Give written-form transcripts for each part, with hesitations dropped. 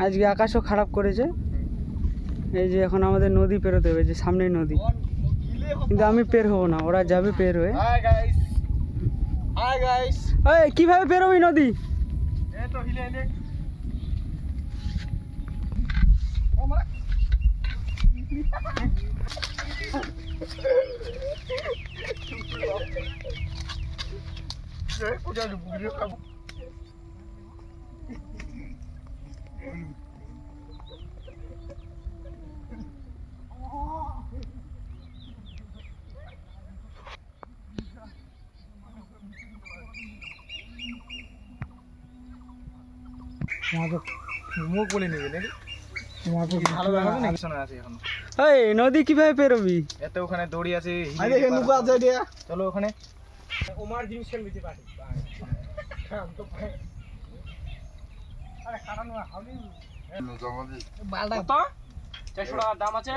আজকে আকাশও খারাপ করেছে। এই যে এখন আমাদের নদী পেরোতে হবে, যে সামনেই নদী, কিন্তু আমি পের হবো না, ওরা যাবে পের হয়ে। কিভাবে পেরোবি নদী? নদী কিভাবে পেরোবি? এত ওখানে দড়ি আছে, চলো ওখানে। দাম আছে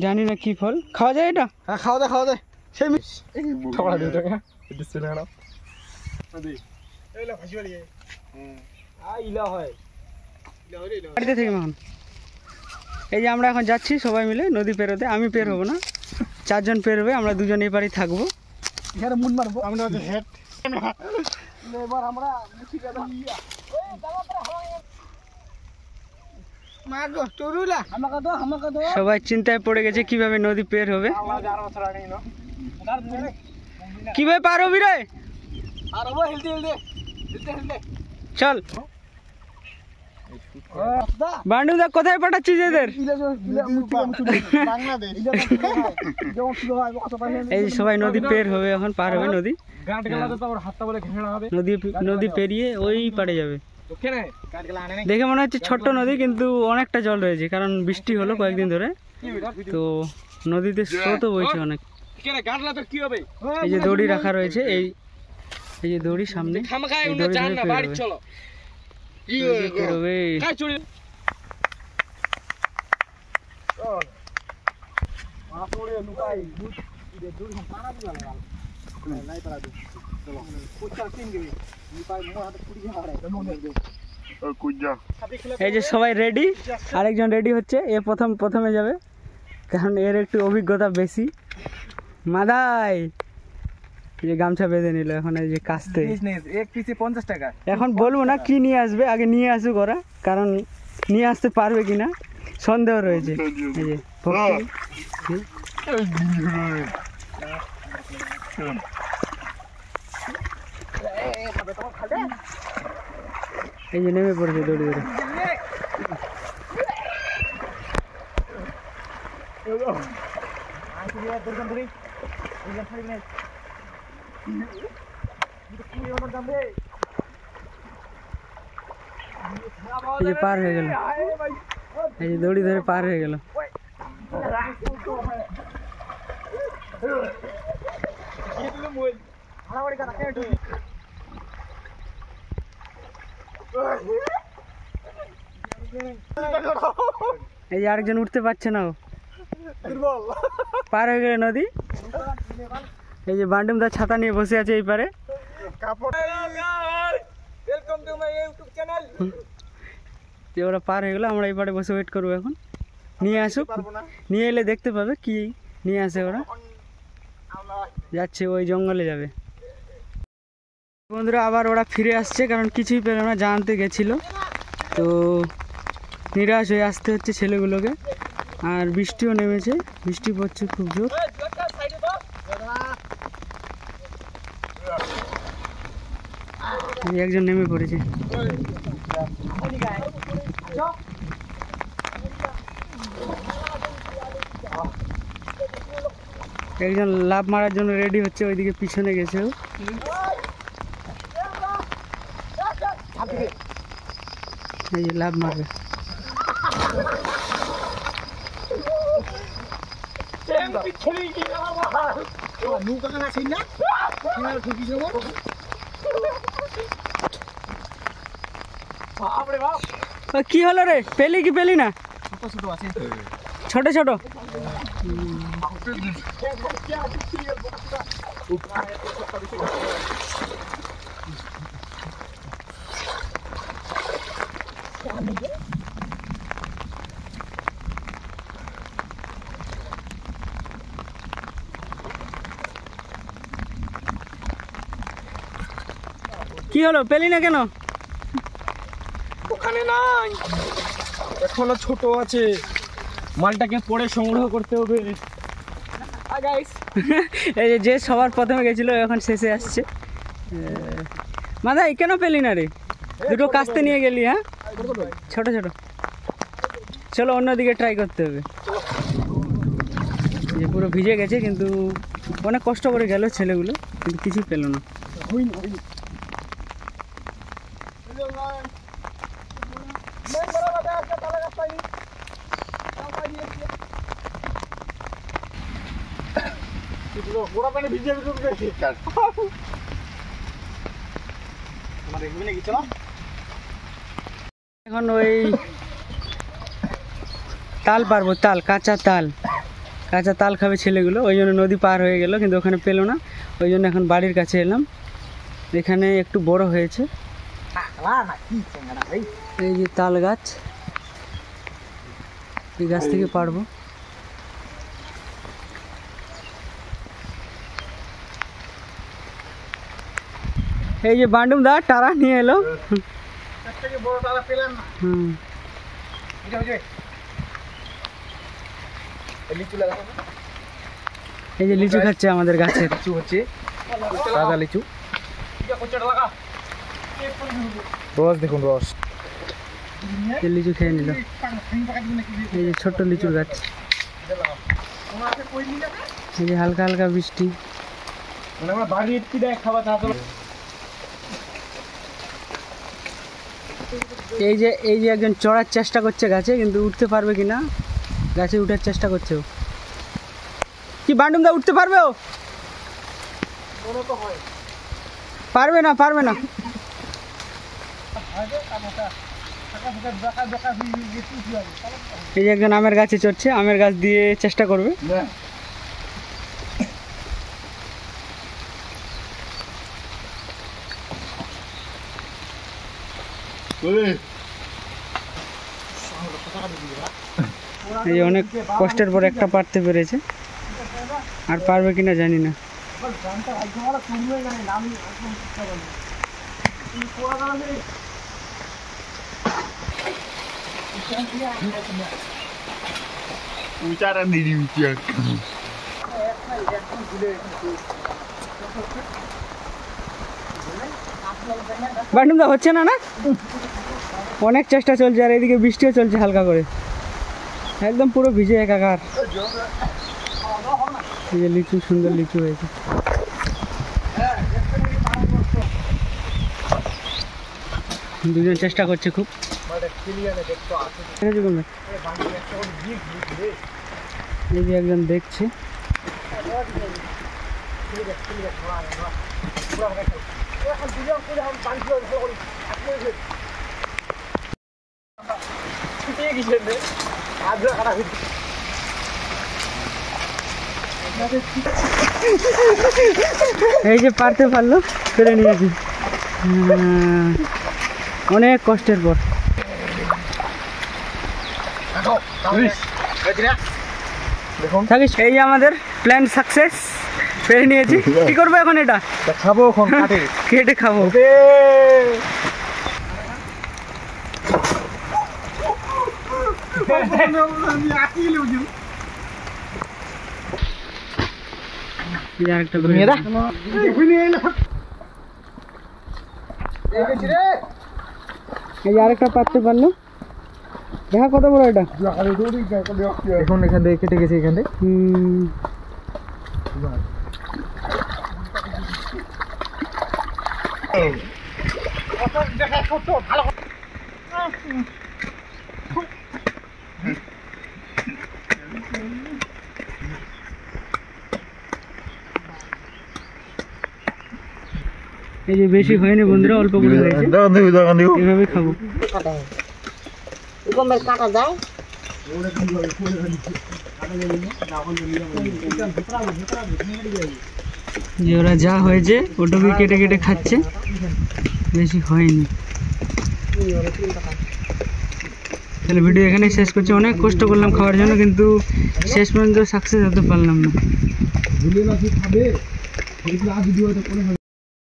জানি না কি ফল, খাওয়া যায় এটা? হ্যাঁ খাওয়া যায় সেই বাড়িতে থেকে এখন এই যে আমরা এখন যাচ্ছি সবাই মিলে নদী পেরোতে। আমি পের হবো না, 4 জন পের হবে, আমরা 2 জন এই বাড়ি থাকবো। এখানে মুন মারবো আমরা, হেড এবার আমরা সবাই চিন্তায় পড়ে গেছে কিভাবে নদী পের হবে। কিভাবে পার হবি রে? চল বান্ডু দা, কোথায় পাঠাচ্ছিস এদের? এই সবাই নদী পের হবে, এখন পার হবে নদী। নদী পেরিয়ে ওই পারে যাবে। দেখে মনে হচ্ছে ছোট্ট নদী, কিন্তু অনেকটা জল রয়েছে, কারণ বৃষ্টি হলো কয়েকদিন ধরে, তো নদীতে স্রোতও বইছে অনেক। এই যে দড়ি রাখা রয়েছে, এই যে দড়ি সামনে, এই দড়ি পেরোবে। এই যে সবাই রেডি, আরেকজন রেডি হচ্ছে, এ প্রথমে যাবে, কারণ এর একটু অভিজ্ঞতা বেশি। মাদাই যে গামছা বেঁধে নিল এখন, এই যে কাস্তে এক পিসে 50 টাকা। এখন বলবো না কি নিয়ে আসবে, আগে নিয়ে আসুক ওরা, কারণ নিয়ে আসতে পারবে কিনা সন্দেহ রয়েছে। এই যে এই যে নেমে পড়েছে দৌড়ে দৌড়ে। এই যে পার হয়ে গেল, এই যে দড়ি ধরে পার হয়ে গেল। এই যে আরেকজন উঠতে পারছে না, পার হয়ে গেল নদী। এই যে বান্ডুম দা ছাতা নিয়ে বসে আছে এই পারে। ওরা পার হয়ে গেলো, আমরা এই পারে বসে ওয়েট করবো। এখন নিয়ে আসুক, নিয়ে এলে দেখতে পাবে কি নিয়ে আসে ওরা। যাচ্ছে ওই জঙ্গলে যাবে। বন্ধুরা আবার ওরা ফিরে আসছে, কারণ কিছুই পেল না, জানতে গেছিল, তো নিরাশ হয়ে আসতে হচ্ছে ছেলেগুলোকে। আর বৃষ্টিও নেমেছে, বৃষ্টি পড়ছে খুব জোর। একজন নেমে পড়েছে। একজন লাফ মারার জন্য রেডি হচ্ছে, ওইদিকে পিছনে গেছে। এই যে লাফ মারবে। কি হলো রে, পেলি কি পেলি না? ছোট ছোট কি হলো পেলি না কেন? ওখানে নাই, এখনো ছোট আছে, মালটাকে পরে সংগ্রহ করতে হবে। এই যে সবার প্রথমে গেছিল এখন শেষে আসছে। মাদাই কেন পেলি না রে? দুটো কাস্তে নিয়ে গেলি? হ্যাঁ ছোট ছোট, চলো অন্যদিকে ট্রাই করতে হবে। যে পুরো ভিজে গেছে, কিন্তু অনেক কষ্ট করে গেল ছেলেগুলো, কিন্তু কিছু পেলো না। এখন ওই তাল পারবো, তাল কাঁচা তাল খাবে ছেলেগুলো, ওই জন্য নদী পার হয়ে গেল, কিন্তু ওখানে পেলো না। ওই জন্য এখন বাড়ির কাছে এলাম, এখানে একটু বড় হয়েছে। এই যে তাল গাছ, এই গাছ থেকে পারবো। এই যে বান্ডুম দা টারা নিয়ে এলো। এই যে লিচু খাচ্ছে আমাদের গাছের, লিচু হচ্ছে তাজা লিচু, রস দেখুন, রস লিচু খেয়ে নিল। এই যে ছোট্ট লিচুর গাছ, এই যে হালকা হালকা বৃষ্টি। এই যে একজন চড়ার চেষ্টা করছে গাছে, কিন্তু উঠতে পারবে কিনা, গাছে উঠার চেষ্টা করছে ও। কি বান্ডুম দা উঠতে পারবে ও? পারবে না, পারবে না। এই যে একজন আমের গাছে চড়ছে, আমের গাছ দিয়ে চেষ্টা করবে। এই যে অনেক কষ্টের পর একটা পারতে পেরেছে, আর পারবে কিনা জানি না। বান্ডুম দা হচ্ছে না, না অনেক চেষ্টা চলছে, আর এদিকে বৃষ্টিও চলছে হালকা করে, একদম পুরো ভিজে একাকার। এই যে লিচু, সুন্দর লিচু হয়েছে। দুজন চেষ্টা করছে খুব। এই যে একজন দেখছে। এই যে পারতে পারলো, ফেলে নিয়েছি অনেক কষ্টের পর। থাকিস, এই আমাদের প্ল্যান সাকসেস, ফেলে নিয়েছি। কি করবো এখন? এটা খাবো, এখন কেটে খাবো। আরেকটা পারতে পারলো, দেখা কত বড় এটা। এখন এখান থেকে কেটে গেছে, এখান থেকে এই যে বেশি হয়নি বন্ধুরা, অল্প করে হয়েছে, এভাবে খাবো। কাটা যায় যে ওরা যা হয়েছে ওটুকু কেটে কেটে খাচ্ছে, বেশি হয়নি। তাহলে ভিডিও এখানে শেষ করছি। অনেক কষ্ট করলাম খাওয়ার জন্য, কিন্তু শেষ পর্যন্ত সাকসেস হতে পারলাম না।